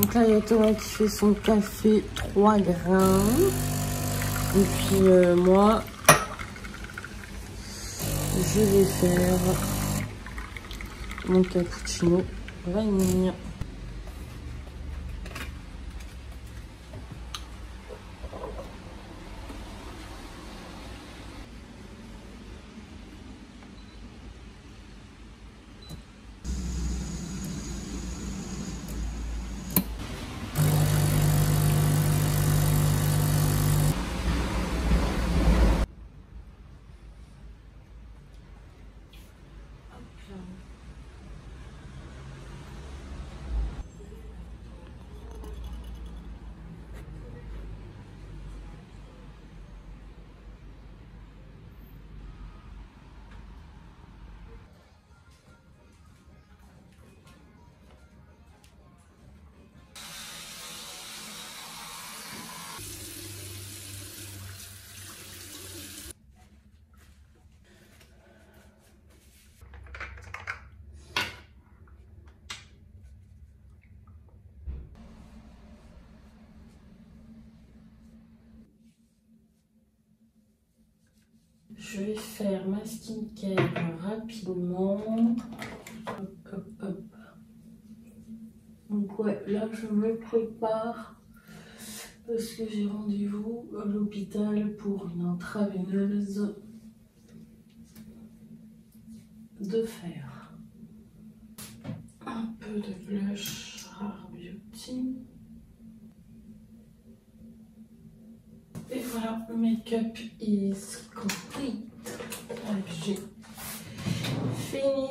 Donc là, il y a Thomas qui fait son café 3 grains. Et puis moi, je vais faire mon cappuccino vanille. Je vais faire ma skincare rapidement. Hop, hop, hop. Donc ouais, là je me prépare parce que j'ai rendez-vous à l'hôpital pour une intraveineuse de fer. Un peu de blush Rare Beauty. Et voilà, make-up is complete. J'ai fini.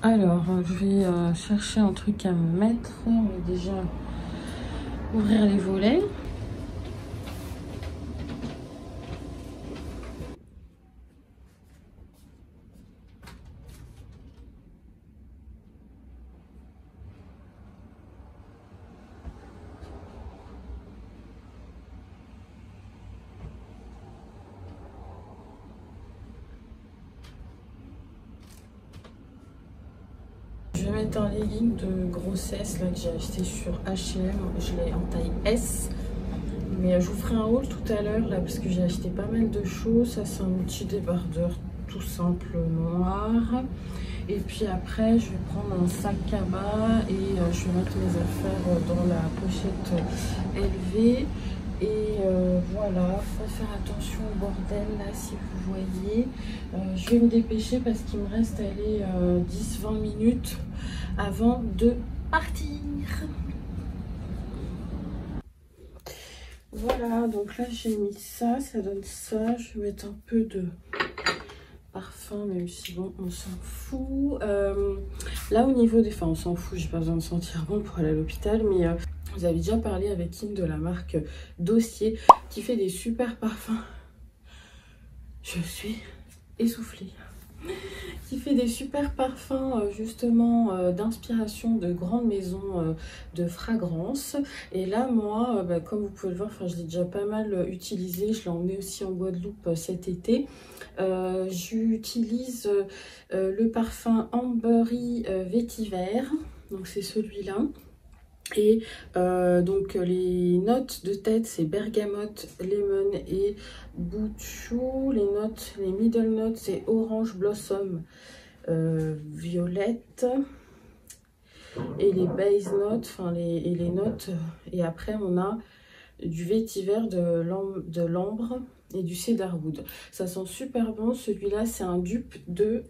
Alors, je vais chercher un truc à me mettre. On va déjà ouvrir les volets. Je vais mettre un legging de grossesse là, que j'ai acheté sur H&M. Je l'ai en taille S. Mais je vous ferai un haul tout à l'heure là parce que j'ai acheté pas mal de choses. Ça c'est un petit débardeur tout simple noir. Et puis après je vais prendre un sac à bas et je vais mettre mes affaires dans la pochette LV. Et voilà, faut faire attention au bordel là si vous voyez. Je vais me dépêcher parce qu'il me reste aller 10-20 minutes avant de partir. Voilà, donc là j'ai mis ça, ça donne ça. Je vais mettre un peu de parfum, même si bon, on s'en fout. Là au niveau des... Enfin, on s'en fout, j'ai pas besoin de sentir bon pour aller à l'hôpital, mais vous avez déjà parlé avec Kim de la marque Dossier qui fait des super parfums. Je suis essoufflée. Qui fait des super parfums justement d'inspiration de grandes maisons de fragrance. Et là moi comme vous pouvez le voir, je l'ai déjà pas mal utilisé, je l'ai emmené aussi en Guadeloupe cet été. J'utilise le parfum Ambery Vétiver, donc c'est celui-là. Et donc les notes de tête c'est bergamote, lemon et bouchou. Les middle notes c'est orange blossom, violette. Et les base notes, les notes, et après on a du vétiver, de l'ambre et du cedarwood. Ça sent super bon. Celui-là c'est un dupe de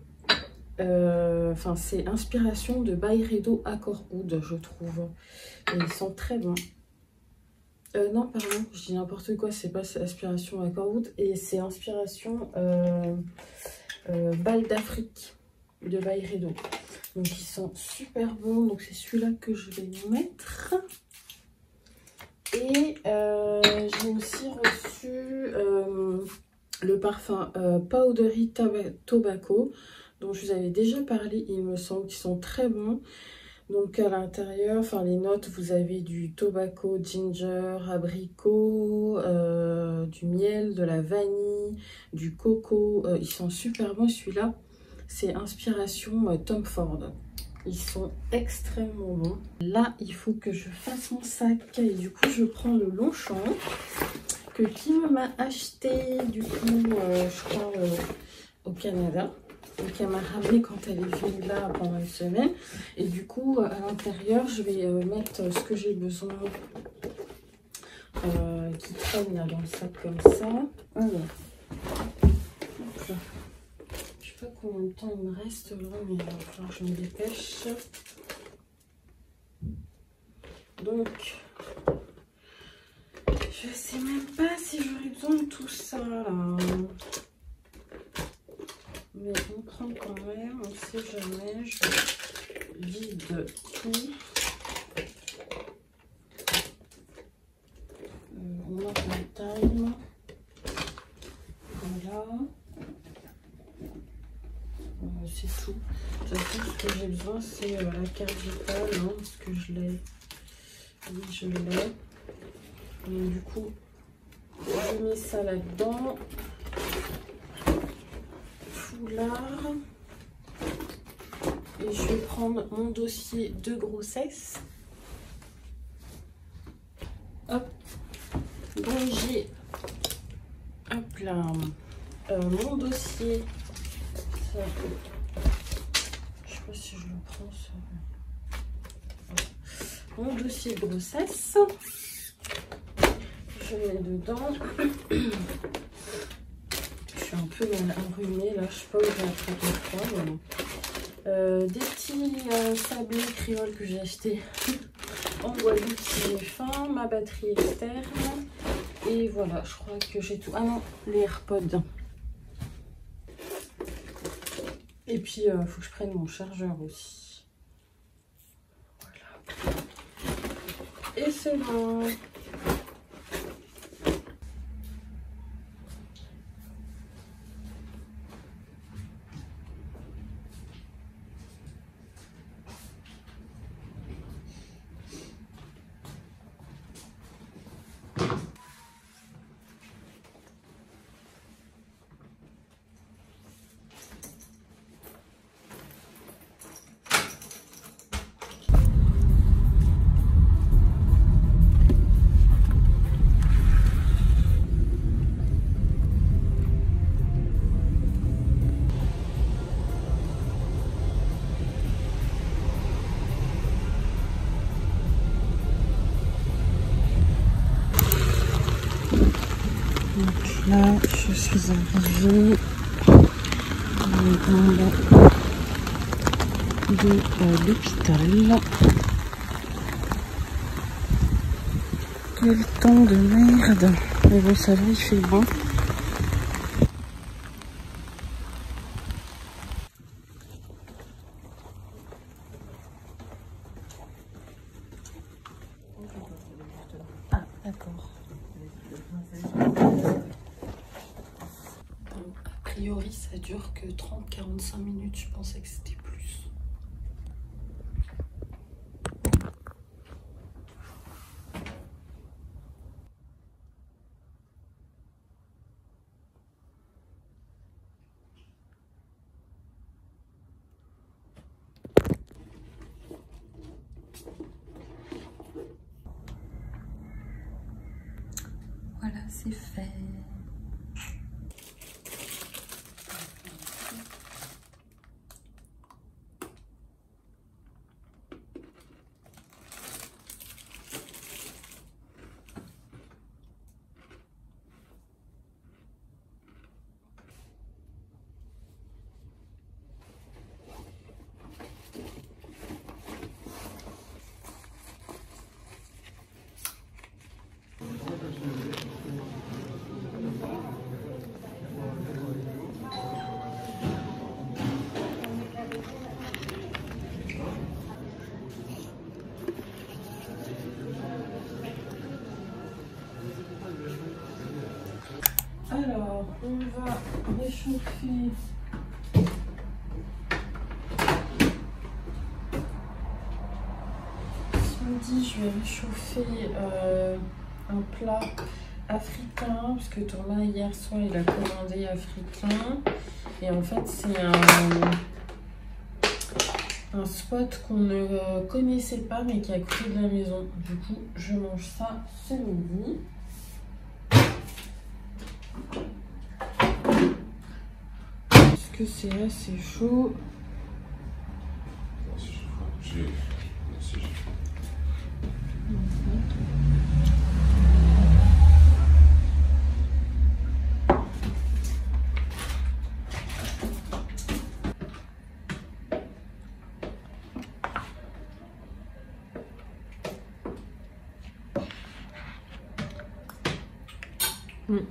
c'est inspiration de Byredo Accorwood, je trouve. Et il sent très bon. Non, pardon, je dis n'importe quoi, c'est pas inspiration Accorwood. Et c'est inspiration Balle d'Afrique de Byredo. Donc il sent super bon. Donc c'est celui-là que je vais mettre. Et j'ai aussi reçu le parfum Powdery Tobacco, dont je vous avais déjà parlé, il me semble, qu'ils sont très bons. Donc à l'intérieur, les notes, vous avez du tobacco, ginger, abricot, du miel, de la vanille, du coco. Ils sont super bons. Celui-là, C'est inspiration Tom Ford. Ils sont extrêmement bons. Là, il faut que je fasse mon sac. Et du coup, je prends le Longchamp que Kim m'a acheté, du coup, je crois, au Canada. Donc, elle m'a ramené quand elle est venue là pendant une semaine. Et du coup, à l'intérieur, je vais mettre ce que j'ai besoin qui traîne là dans le sac comme ça. Alors, hop là. Je sais pas combien de temps il me reste là, mais il va falloir que je me dépêche. Donc, je sais même pas si j'aurai besoin de tout ça là. Mais on prend quand même, on sait jamais. Je vide tout. On marque la time. Voilà. C'est tout. De toute façon, ce que j'ai besoin, c'est la carte vitale. Hein, parce que je l'ai. Oui, je l'ai. Donc, du coup, je mets ça là-dedans. Foulard. Et je vais prendre mon dossier de grossesse. Hop. Donc j'ai, hop là, mon dossier. Ça, je sais pas si je le prends ça. Mon dossier de grossesse. Je mets dedans. Je suis un peu enrhumée là, je sais pas où j'ai attrapé le froid, mais bon. Des petits sablés créoles que j'ai acheté en Guadeloupe si j'ai faim, ma batterie externe et voilà, je crois que j'ai tout. Ah non, les AirPods. Et puis il faut que je prenne mon chargeur aussi. Voilà. Et c'est bon. Là, je suis arrivée de l'hôpital. Quel temps de merde! Mais bon, ça va, il fait bon. Ah, d'accord. A priori, ça dure que 30-45 minutes. Je pensais que c'était plus. Voilà, c'est fait. Alors, on va réchauffer ce midi. Je vais réchauffer un plat africain, parce que Thomas hier soir il a commandé africain. Et en fait c'est un spot qu'on ne connaissait pas mais qui est à côté de la maison. Du coup je mange ça ce midi. Est-ce que c'est assez chaud?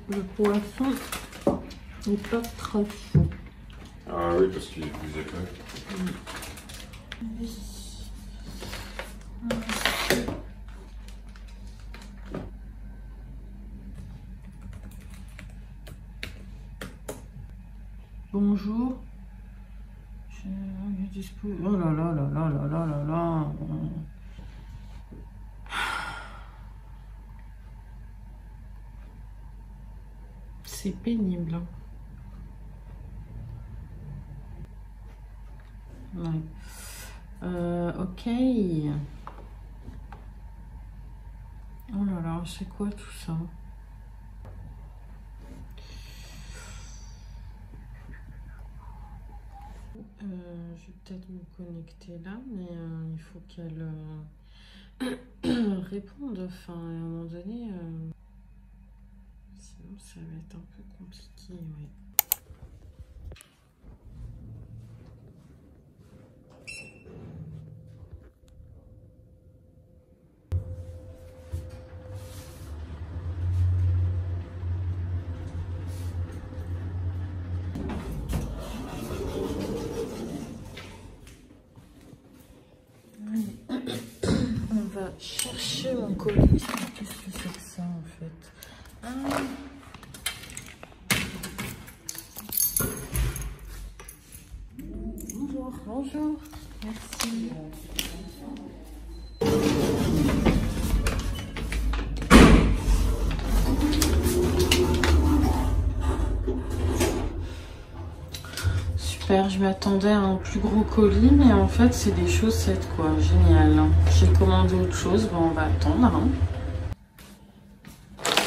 Le poisson n'est pas très chaud. Ah oui, parce qu'il est plus épais. Oui. Bonjour. Je dispose. Oh là là là là là là là là. C'est pénible. Ouais. Ok. Oh là là, c'est quoi tout ça? Je vais peut-être me connecter là, mais il faut qu'elle réponde. Enfin, à un moment donné, sinon ça va être un peu compliqué. Ouais. On va chercher mon colis. Qu'est-ce que c'est que ça en fait? Bonjour. Bonjour. Merci. Super, je m'attendais à un plus gros colis, mais en fait c'est des chaussettes quoi, génial. J'ai commandé autre chose, bon on va attendre. Hein.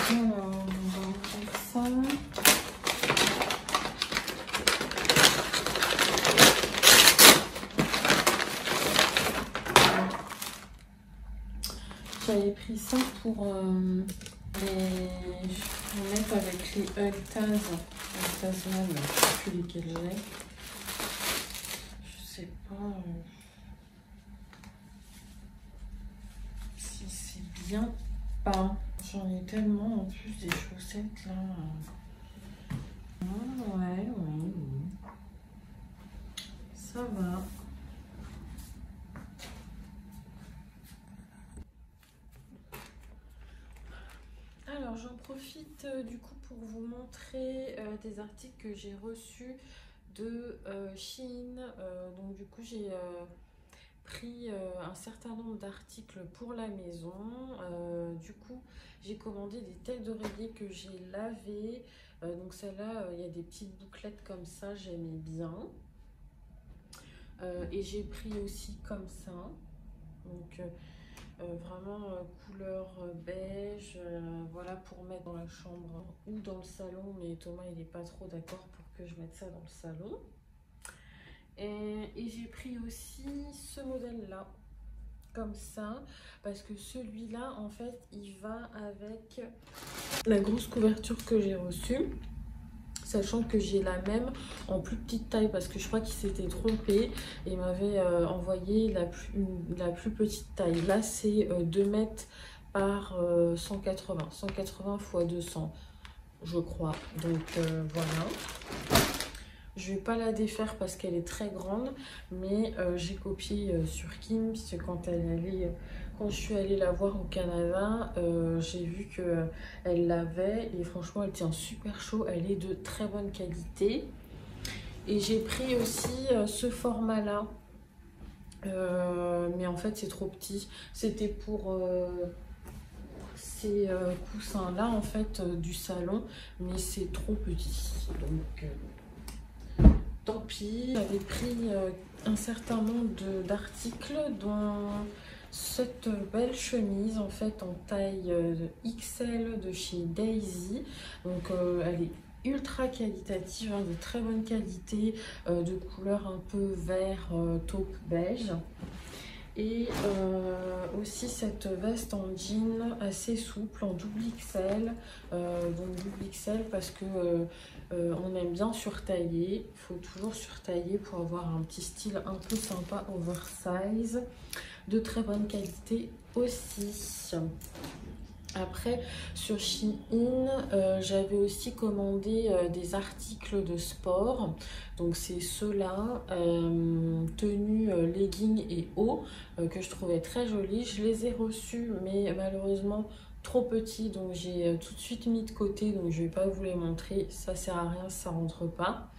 Alors, on va ouvrir ça. J'avais pris ça pour les mettre avec les Ultaz. Ultazman, je ne sais plus lesquels j'ai. Je sais pas si c'est bien pas. J'en ai tellement en plus des chaussettes là. Ah, ouais. Ça va. Alors j'en profite du coup pour vous montrer des articles que j'ai reçus de Shein. Donc du coup j'ai pris un certain nombre d'articles pour la maison. Du coup j'ai commandé des têtes d'oreiller que j'ai lavées. Donc celle-là, il y a des petites bouclettes comme ça, j'aimais bien. Et j'ai pris aussi comme ça. Donc vraiment couleur beige, voilà, pour mettre dans la chambre ou dans le salon, mais Thomas il n'est pas trop d'accord pour que je mette ça dans le salon. Et j'ai pris aussi ce modèle là, comme ça, parce que celui-là en fait il va avec la grosse couverture que j'ai reçue. Sachant que j'ai la même en plus petite taille parce que je crois qu'il s'était trompé et m'avait envoyé la plus petite taille. Là c'est 2 mètres par 180 x 200 je crois. Donc voilà. Je vais pas la défaire parce qu'elle est très grande, mais j'ai copié sur Kim puisque quand je suis allée la voir au Canada, j'ai vu qu'elle l'avait et franchement elle tient super chaud, elle est de très bonne qualité. Et j'ai pris aussi ce format là, mais en fait c'est trop petit, c'était pour ces coussins là en fait du salon, mais c'est trop petit, donc tant pis. J'avais pris un certain nombre d'articles, dont cette belle chemise en fait en taille XL de chez Daisy. Donc elle est ultra qualitative, hein, de très bonne qualité, de couleur un peu vert taupe beige. Et aussi cette veste en jean assez souple en double XL, donc double XL parce que on aime bien surtailler. Il faut toujours surtailler pour avoir un petit style un peu sympa, oversize, de très bonne qualité aussi. Après, sur Shein, j'avais aussi commandé des articles de sport. Donc c'est ceux-là, tenues, leggings et hauts, que je trouvais très jolis. Je les ai reçus, mais malheureusement trop petits, donc j'ai tout de suite mis de côté. Donc je vais pas vous les montrer, ça sert à rien, ça rentre pas.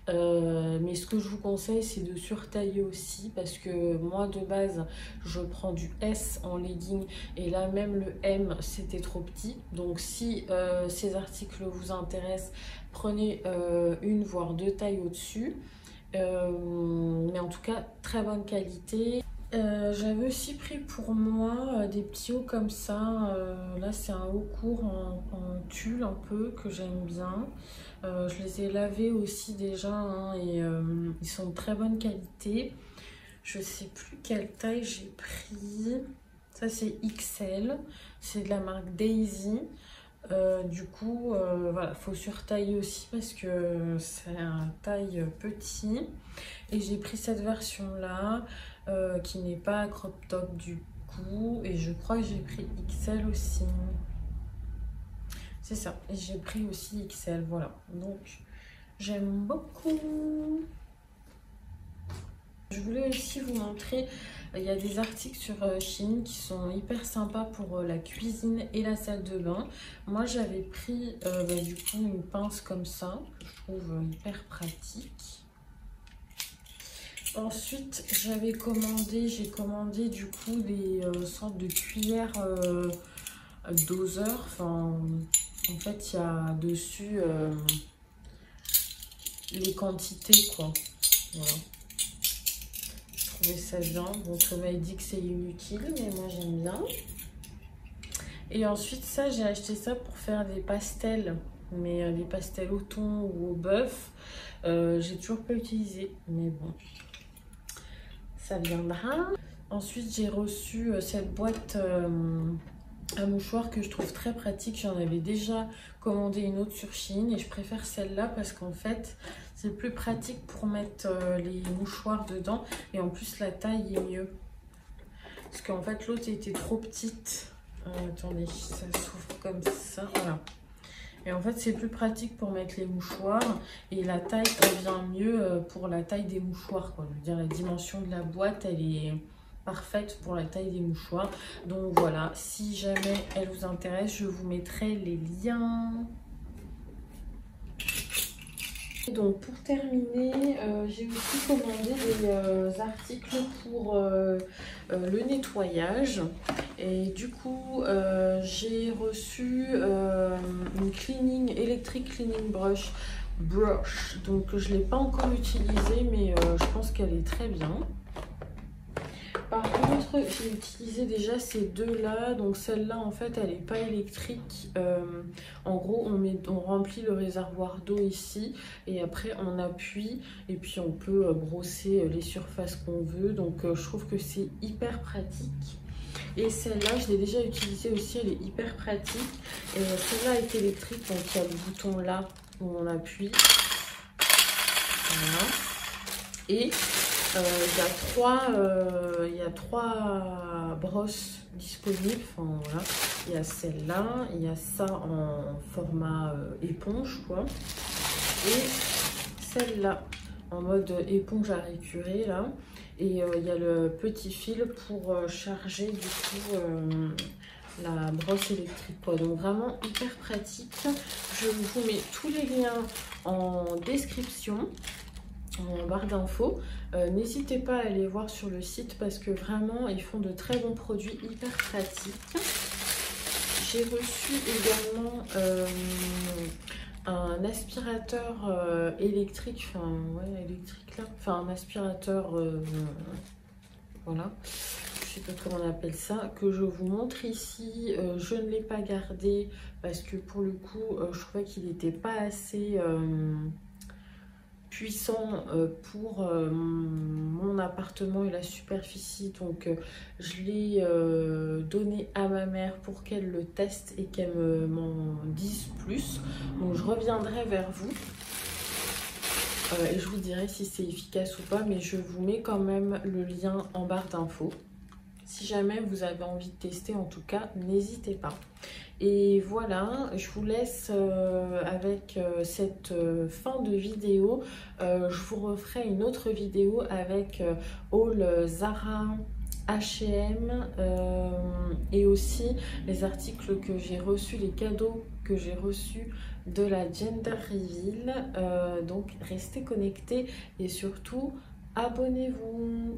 Mais ce que je vous conseille, c'est de surtailler aussi, parce que moi de base je prends du S en legging et là même le M c'était trop petit. Donc si ces articles vous intéressent, prenez une voire deux tailles au-dessus, mais en tout cas très bonne qualité. J'avais aussi pris pour moi des petits hauts comme ça. Là c'est un haut court en tulle un peu que j'aime bien. Je les ai lavés aussi déjà, hein, et ils sont de très bonne qualité. Je sais plus quelle taille j'ai pris. Ça c'est XL, c'est de la marque Daisy. Du coup voilà, faut surtailler aussi parce que c'est un taille petit. Et j'ai pris cette version là qui n'est pas crop top du coup, et je crois que j'ai pris XL aussi. C'est ça, et j'ai pris aussi XL, voilà. Donc, j'aime beaucoup. Je voulais aussi vous montrer, il y a des articles sur Shein qui sont hyper sympas pour la cuisine et la salle de bain. Moi, j'avais pris du coup une pince comme ça, que je trouve hyper pratique. Ensuite, j'ai commandé du coup des sortes de cuillères doseur. Enfin, en fait, il y a dessus les quantités, quoi. Voilà. Je trouvais ça bien. Donc, on m'a dit que c'est inutile, mais moi, j'aime bien. Et ensuite, ça, j'ai acheté ça pour faire des pastels. Mais des pastels au thon ou au bœuf, j'ai toujours pas utilisé. Mais bon, ça viendra. Ensuite, j'ai reçu cette boîte à mouchoirs que je trouve très pratique. J'en avais déjà commandé une autre sur Shein et je préfère celle-là parce qu'en fait, c'est plus pratique pour mettre les mouchoirs dedans. Et en plus, la taille est mieux. Parce qu'en fait, l'autre était trop petite. Attendez, ça s'ouvre comme ça. Voilà. Et en fait, c'est plus pratique pour mettre les mouchoirs. Et la taille revient mieux pour la taille des mouchoirs, quoi. Je veux dire, la dimension de la boîte, elle est parfaite pour la taille des mouchoirs. Donc voilà, si jamais elle vous intéresse, je vous mettrai les liens. Et donc pour terminer, j'ai aussi commandé des articles pour le nettoyage. Et du coup, j'ai reçu une Electric Cleaning Brush. Donc je ne l'ai pas encore utilisée, mais je pense qu'elle est très bien. Par contre, j'ai utilisé déjà ces deux-là. Donc celle-là, en fait, elle n'est pas électrique. En gros, on remplit le réservoir d'eau ici. Et après, on appuie. Et puis, on peut brosser les surfaces qu'on veut. Donc, je trouve que c'est hyper pratique. Et celle-là, je l'ai déjà utilisée aussi. Elle est hyper pratique. Et celle-là est électrique. Donc, il y a le bouton là où on appuie. Voilà. Et il y a trois brosses disponibles. Enfin, voilà. Il y a celle-là, il y a ça en format éponge, quoi. Et celle-là en mode éponge à récurer, là. Et il y a le petit fil pour charger du coup la brosse électrique, quoi. Donc vraiment hyper pratique. Je vous mets tous les liens en description, en barre d'infos. N'hésitez pas à aller voir sur le site parce que vraiment ils font de très bons produits hyper pratiques. J'ai reçu également un aspirateur électrique, enfin ouais électrique là, enfin un aspirateur, voilà, je sais pas comment on appelle ça, que je vous montre ici. Je ne l'ai pas gardé parce que pour le coup je trouvais qu'il n'était pas assez puissant pour mon appartement et la superficie, donc je l'ai donné à ma mère pour qu'elle le teste et qu'elle m'en dise plus. Donc je reviendrai vers vous et je vous dirai si c'est efficace ou pas, mais je vous mets quand même le lien en barre d'infos. Si jamais vous avez envie de tester, en tout cas, n'hésitez pas. Et voilà, je vous laisse avec cette fin de vidéo. Je vous referai une autre vidéo avec haul Zara, H&M et aussi les articles que j'ai reçus, les cadeaux que j'ai reçus de la Gender Reveal. Donc restez connectés et surtout abonnez-vous.